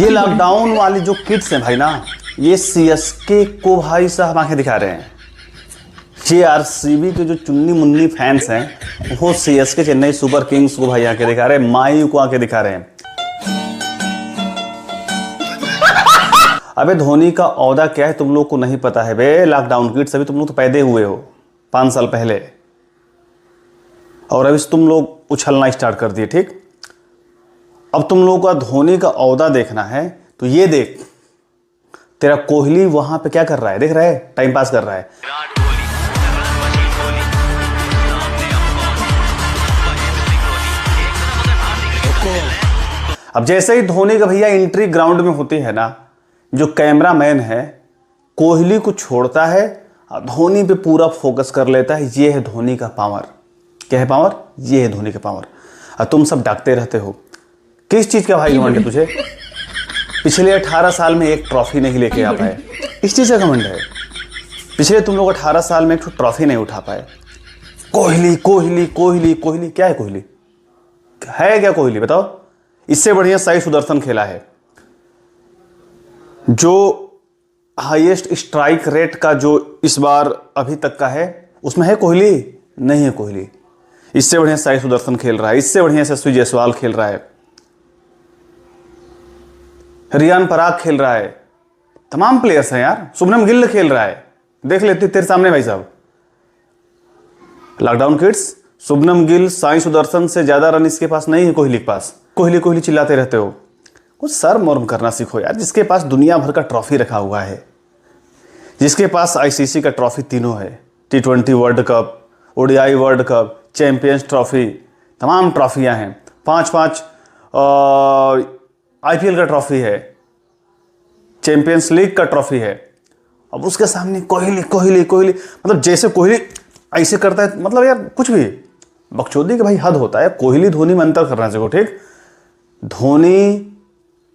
ये लॉकडाउन वाली जो किड्स हैं भाई ना, ये सीएसके को भाई साहब आंखें दिखा रहे हैं। ये आरसीबी के जो चुन्नी मुन्नी फैंस हैं वो सीएसके चेन्नई सुपर किंग्स को भाई आंखें दिखा रहे हैं, मायू को आंखें दिखा रहे हैं। अबे धोनी का औहदा क्या है तुम लोग को नहीं पता है बे लॉकडाउन किड्स, अभी तुम लोग तो पैदे हुए हो 5 साल पहले और अभी तुम लोग उछलना स्टार्ट कर दिए। ठीक, अब तुम लोगों का धोनी का औहदा देखना है तो ये देख, तेरा कोहली वहां पे क्या कर रहा है, देख रहा है, टाइम पास कर रहा है। अब जैसे ही धोनी का भैया एंट्री ग्राउंड में होती है ना, जो कैमरामैन है कोहली को छोड़ता है और धोनी पे पूरा फोकस कर लेता है। ये है धोनी का पावर। क्या है पावर? ये है धोनी का पावर। और तुम सब डाकते रहते हो। किस चीज का भाई घमंड है तुझे? पिछले 18 साल में एक ट्रॉफी नहीं लेके आ पाए, इस चीज का घमंड है। पिछले तुम लोग 18 साल में एक ट्रॉफी नहीं उठा पाए। कोहली कोहली कोहली कोहली, क्या है कोहली? है क्या कोहली बताओ? इससे बढ़िया साई सुदर्शन खेला है। जो हाईएस्ट स्ट्राइक रेट का जो इस बार अभी तक का है उसमें है कोहली? नहीं है कोहली। इससे बढ़िया साई सुदर्शन खेल रहा है, इससे बढ़िया यशस्वी जायसवाल खेल रहा है, रियान पराग खेल रहा है, तमाम प्लेयर्स हैं यार। शुभमन गिल खेल रहा है, देख लेते तेरे सामने भाई साहब। लॉकडाउन किड्स, शुभमन गिल साई सुदर्शन से ज्यादा रन इसके पास नहीं है कोहली के पास। कोहली कोहली चिल्लाते रहते हो, कुछ सर मोर्म करना सीखो यार। जिसके पास दुनिया भर का ट्रॉफी रखा हुआ है, जिसके पास आईसीसी का ट्रॉफी तीनों है, T20 world cup, ODI world cup, champions trophy, तमाम ट्रॉफियां हैं, 5-5 आईपीएल का ट्रॉफी है, चैंपियंस लीग का ट्रॉफी है। अब उसके सामने कोहली कोहली कोहली, मतलब जैसे कोहली ऐसे करता है, मतलब यार कुछ भी बकचोदी का भाई हद होता है। कोहली धोनी में अंतर करना चाहिए। ठीक, धोनी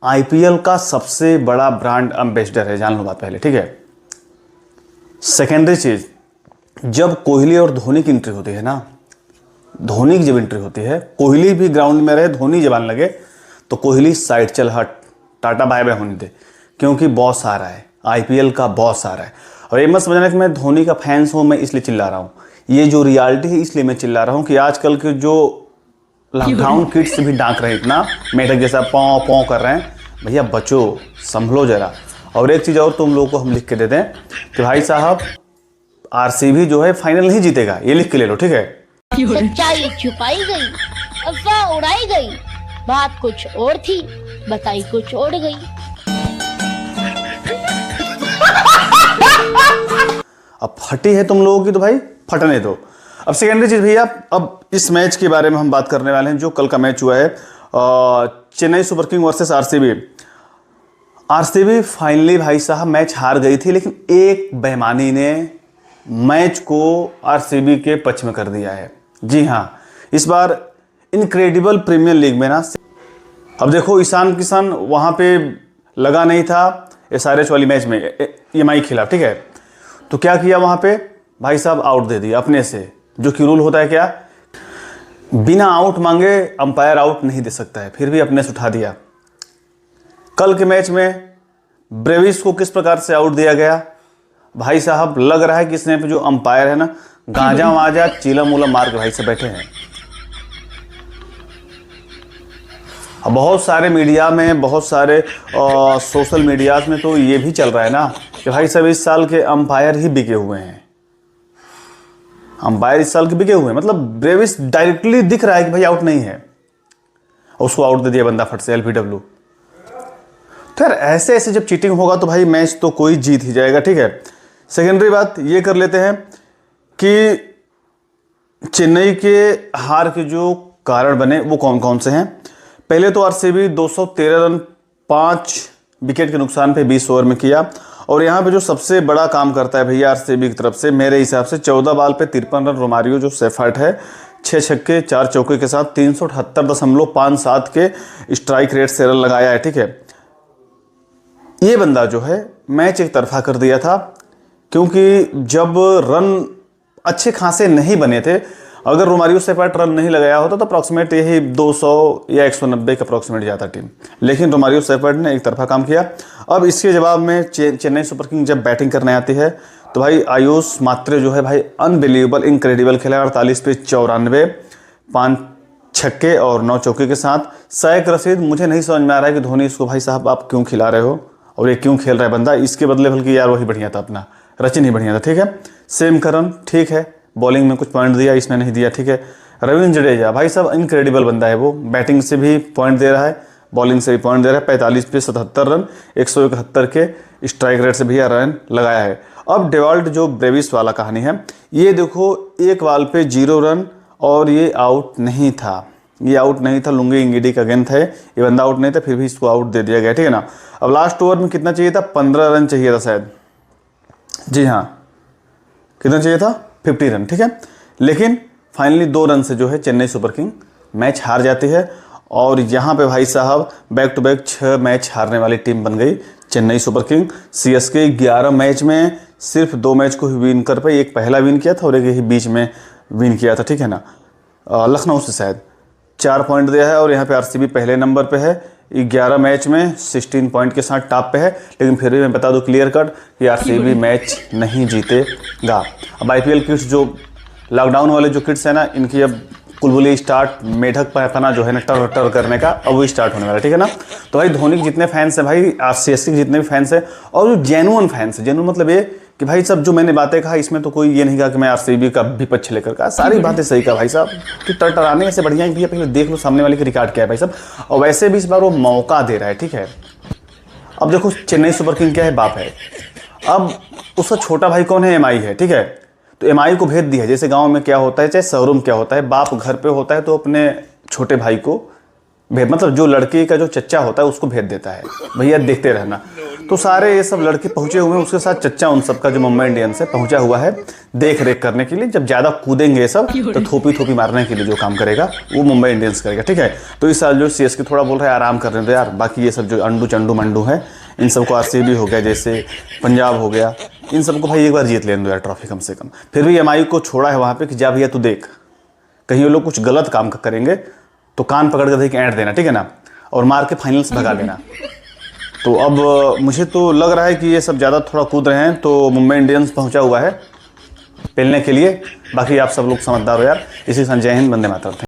आईपीएल का सबसे बड़ा ब्रांड एम्बेसडर है, जान लो बात पहले। ठीक है, सेकेंडरी चीज, जब कोहली और धोनी की एंट्री होती है ना, धोनी की जब एंट्री होती है, कोहली भी ग्राउंड में रहे, धोनी जब आने लगे तो कोहली साइड चल हट, टाटा बाय बाय होने दे, क्योंकि बॉस आ रहा है, आईपीएल का बॉस आ रहा है। और ये मत समझना कि मैं धोनी का फैंस हूं, मैं इसलिए चिल्ला रहा हूं। ये जो रियलिटी है इसलिए मैं चिल्ला रहा हूं कि आजकल के जो लॉकडाउन किड्स से भी डांक रहे हैं इतना, मेढक जैसा पौ पौ कर रहे हैं, भैया बचो, संभलो जरा। और एक चीज और तुम लोगों को हम लिख के दे दें कि भाई साहब आरसीबी जो है फाइनल नहीं जीतेगा, ये लिख के ले लो। ठीक है, सच्चाई छुपाई गई, अफवाह उड़ाई गई, बात कुछ और थी, बताई कुछ और गई। अब फटी है तुम लोगों की तो भाई फटने दो। अब सेकेंडरी चीज भैया, अब इस मैच के बारे में हम बात करने वाले हैं जो कल का मैच हुआ है, Chennai super king versus RCB. RCB finally भाई साहब मैच हार गई थी, लेकिन एक बेईमानी ने मैच को आरसीबी के पक्ष में कर दिया है। जी हाँ, इस बार इनक्रेडिबल प्रीमियर लीग में ना, अब देखो ईशान किशन वहां पे लगा नहीं था एसआरएच वाली मैच में, एमआई खेला। ठीक है, तो क्या किया वहां पे भाई साहब, आउट दे दिया अपने से, जो कि रूल होता है क्या, बिना आउट मांगे अंपायर आउट नहीं दे सकता है, फिर भी अपने से उठा दिया। कल के मैच में ब्रेविस को किस प्रकार से आउट दिया गया भाई साहब, लग रहा है कि इसने जो अंपायर है ना, गांजा वाजा चीलम उलम मार के भाई से बैठे हैं। अब बहुत सारे मीडिया में, बहुत सारे सोशल मीडियाज में तो ये भी चल रहा है ना कि भाई साहब इस साल के अंपायर ही बिके हुए हैं, अंपायर इस साल के बिके हुए हैं। मतलब ब्रेविस डायरेक्टली दिख रहा है कि भाई आउट नहीं है, उसको आउट दे दिया बंदा फट से, एलबीडब्ल्यू। तो यार ऐसे ऐसे जब चीटिंग होगा तो भाई मैच तो कोई जीत ही जाएगा। ठीक है, सेकेंडरी बात ये कर लेते हैं कि चेन्नई के हार के जो कारण बने वो कौन कौन से हैं। पहले तो आरसीबी 213 रन 5 विकेट के नुकसान पे 20 ओवर में किया, और यहाँ पे जो सबसे बड़ा काम करता है भैया आरसीबी की तरफ से मेरे हिसाब से 14 बॉल पे 53 रन रोमारियो जो सेफर्ट है, 6 छक्के 4 चौके के साथ 378.57 के स्ट्राइक रेट से रन लगाया है। ठीक है, ये बंदा जो है मैच एक तरफा कर दिया था, क्योंकि जब रन अच्छे खासे नहीं बने थे, अगर रोमारियो सेफर्ट रन नहीं लगाया होता तो अप्रॉक्सीमेट यही 200 या 190 के अप्रॉक्सीमेट जाता टीम, लेकिन रोमारियो सेफर्ट ने एक तरफा काम किया। अब इसके जवाब में चेन्नई सुपर किंग जब बैटिंग करने आती है तो भाई आयुष मात्रे जो है भाई अनबिलीवेबल इनक्रेडिबल खेला, 48 पे 94, 5 छक्के और 9 चौके के साथ। शायक रशीद, मुझे नहीं समझ में आ रहा है कि धोनी इसको भाई साहब आप क्यों खिला रहे हो और ये क्यों खेल रहा है बंदा, इसके बदले बल्कि यार वही बढ़िया था, अपना रचिन ही बढ़िया था, ठीक है। सेम करन ठीक है, बॉलिंग में कुछ पॉइंट दिया, इसमें नहीं दिया, ठीक है। रविंद्र जडेजा भाई साहब इनक्रेडिबल बंदा है, वो बैटिंग से भी पॉइंट दे रहा है, बॉलिंग से भी पॉइंट दे रहा है। 45 पे 77 रन, 171 के स्ट्राइक रेट से भी रन लगाया है। अब डेवाल्ट जो ब्रेविस वाला कहानी है, ये देखो एक बॉल पे 0 रन और ये आउट नहीं था, ये आउट नहीं था, लुंगी इंगिडी का गेंद है, ये बंदा आउट नहीं था, फिर भी इसको आउट दे दिया गया, ठीक है ना। अब लास्ट ओवर में कितना चाहिए था, 15 रन चाहिए था शायद, जी हाँ, कितना चाहिए था, 50 रन, ठीक है। लेकिन फाइनली 2 रन से जो है चेन्नई सुपर किंग मैच हार जाती है और यहाँ पे भाई साहब बैक टू बैक 6 मैच हारने वाली टीम बन गई Chennai super king. CSK 11 match में सिर्फ 2 मैच को ही विन कर पाई, एक पहला विन किया था और एक ही बीच में विन किया था, ठीक है ना, लखनऊ से शायद 4 पॉइंट दिया है और यहाँ पे आरसीबी पहले नंबर पे है 11 मैच में 16 पॉइंट के साथ टॉप पे है। लेकिन फिर भी मैं बता दूं क्लियर कट कि आरसीबी मैच नहीं जीतेगा। अब आईपीएल किट्स जो लॉकडाउन वाले जो किट्स है ना, इनकी अब कुलबुली स्टार्ट, मेढक पैखाना जो है ना टर टर करने का, अब वो स्टार्ट होने वाला है, ठीक है ना। तो भाई धोनी के जितने फैंस हैं भाई, सीएसके के जितने भी फैंस हैं और जो जेन्युइन फैंस हैं, जेन्युइन मतलब ये कि भाई सब जो मैंने बातें कहा इसमें तो कोई ये नहीं कहा कि मैं आरसीबी का भी पक्ष लेकर कहा, सारी बातें सही कहा भाई साहब कि टरटराने से बढ़िया है भैया पहले देख लो सामने वाले की रिकॉर्ड क्या है भाई साहब। और वैसे भी इस बार वो मौका दे रहा है, ठीक है। अब देखो चेन्नई सुपर किंग क्या है, बाप है, अब उसका छोटा भाई कौन है, एमआई है, ठीक है। तो एमआई को भेज दिया है, जैसे गाँव में क्या होता है, चाहे शहरों में क्या होता है, बाप घर पे होता है तो अपने छोटे भाई को मतलब जो लड़के का जो चच्चा होता है उसको भेज देता है, भैया देखते रहना। तो सारे ये सब लड़के पहुंचे हुए हैं, उसके साथ चच्चा उन सबका जो मुंबई इंडियंस से पहुंचा हुआ है देख रेख करने के लिए। जब ज़्यादा कूदेंगे ये सब तो थोपी थोपी मारने के लिए जो काम करेगा वो मुंबई इंडियंस करेगा, ठीक है। तो इस साल जो सीएसके थोड़ा बोल रहा है आराम करने दो यार, बाकी ये सब जो अंडू चंडू मंडू है इन सबको, आरसीबी हो गया, जैसे पंजाब हो गया, इन सबको भाई एक बार जीत लेने दो यार ट्रॉफी कम से कम। फिर भी एमआई को छोड़ा है वहाँ पे कि जा भैया तू देख, कहीं वो लोग कुछ गलत काम करेंगे तो कान पकड़ कर देख ऐंठ देना, ठीक है ना, और मार के फाइनल्स भगा देना। तो अब मुझे तो लग रहा है कि ये सब ज़्यादा थोड़ा कूद रहे हैं, तो मुंबई इंडियंस पहुंचा हुआ है पेलने के लिए। बाकी आप सब लोग समझदार हो यार। इसी के साथ जय हिंद, वंदे मातरम।